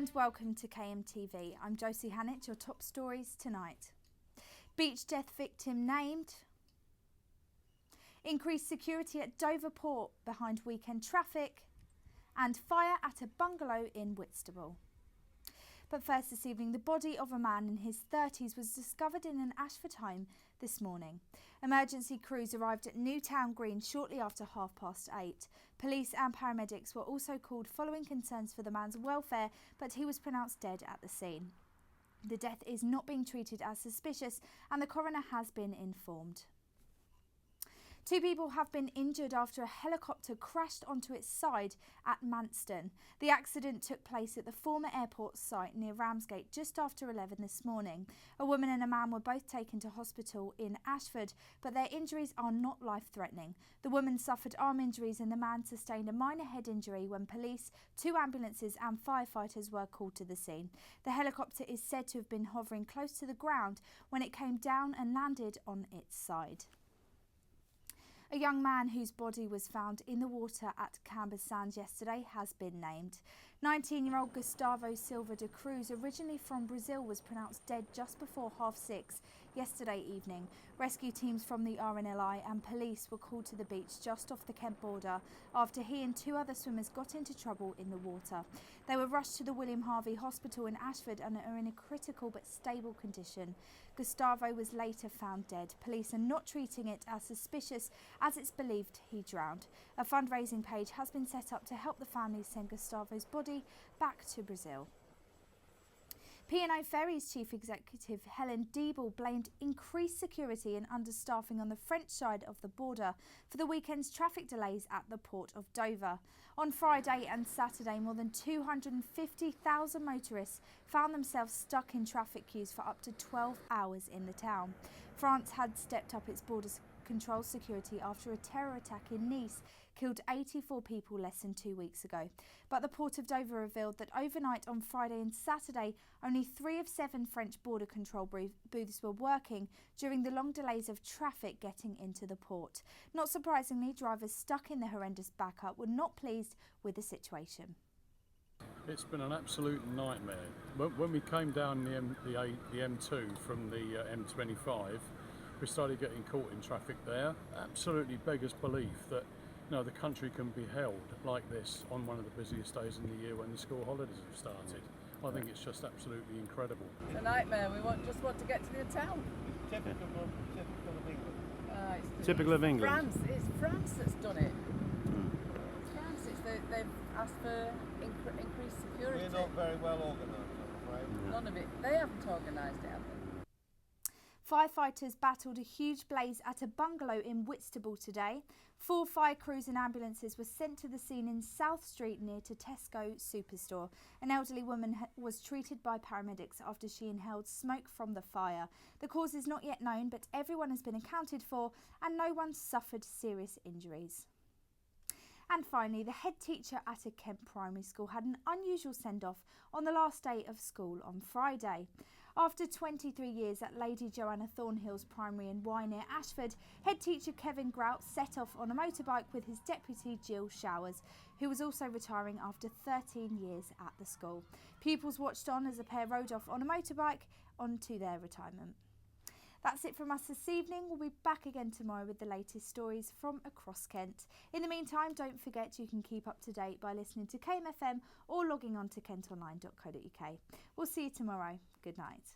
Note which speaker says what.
Speaker 1: And welcome to KMTV. I'm Josie Hannett, your top stories tonight. Beach death victim named. Increased security at Dover Port behind weekend traffic. And fire at a bungalow in Whitstable. But first this evening, the body of a man in his 30s was discovered in an Ashford home this morning. Emergency crews arrived at Newtown Green shortly after 8:30. Police and paramedics were also called following concerns for the man's welfare, but he was pronounced dead at the scene. The death is not being treated as suspicious and the coroner has been informed. 2 people have been injured after a helicopter crashed onto its side at Manston. The accident took place at the former airport site near Ramsgate just after 11 this morning. A woman and a man were both taken to hospital in Ashford, but their injuries are not life-threatening. The woman suffered arm injuries and the man sustained a minor head injury when police, 2 ambulances and firefighters were called to the scene. The helicopter is said to have been hovering close to the ground when it came down and landed on its side. A young man whose body was found in the water at Camber Sands yesterday has been named. 19-year-old Gustavo Silva de Cruz, originally from Brazil, was pronounced dead just before 6:30 yesterday evening. Rescue teams from the RNLI and police were called to the beach just off the Kent border after he and 2 other swimmers got into trouble in the water. They were rushed to the William Harvey Hospital in Ashford and are in a critical but stable condition. Gustavo was later found dead. Police are not treating it as suspicious as it's believed he drowned. A fundraising page has been set up to help the family send Gustavo's body back to Brazil. P&O Ferries Chief Executive Helen Diebel blamed increased security and understaffing on the French side of the border for the weekend's traffic delays at the Port of Dover. On Friday and Saturday, more than 250,000 motorists found themselves stuck in traffic queues for up to 12 hours in the town. France had stepped up its border control security after a terror attack in Nice killed 84 people less than 2 weeks ago. But the Port of Dover revealed that overnight on Friday and Saturday, only 3 of 7 French border control booths were working during the long delays of traffic getting into the port. Not surprisingly, drivers stuck in the horrendous backup were not pleased with the situation.
Speaker 2: It's been an absolute nightmare. When we came down the M2 from the M25, we started getting caught in traffic there. Absolutely beggars belief that the country can be held like this on one of the busiest days in the year when the school holidays have started. I think it's just absolutely incredible.
Speaker 3: It's a nightmare. We just want to get to the town.
Speaker 4: Typical of England.
Speaker 5: Typical of England.
Speaker 3: It's France that's done it. It's France. They've asked for increased security.
Speaker 4: We're not very well organised, I'm afraid.
Speaker 3: None of it. They haven't organised it, have they?
Speaker 1: Firefighters battled a huge blaze at a bungalow in Whitstable today. 4 fire crews and ambulances were sent to the scene in South Street near to Tesco Superstore. An elderly woman was treated by paramedics after she inhaled smoke from the fire. The cause is not yet known, but everyone has been accounted for and no one suffered serious injuries. And finally, the head teacher at a Kent primary school had an unusual send-off on the last day of school on Friday. After 23 years at Lady Joanna Thornhill's Primary in Wye near Ashford, head teacher Kevin Grout set off on a motorbike with his deputy Jill Showers, who was also retiring after 13 years at the school. Pupils watched on as the pair rode off on a motorbike onto their retirement. That's it from us this evening. We'll be back again tomorrow with the latest stories from across Kent. In the meantime, don't forget you can keep up to date by listening to KMFM or logging on to kentonline.co.uk. We'll see you tomorrow. Good night.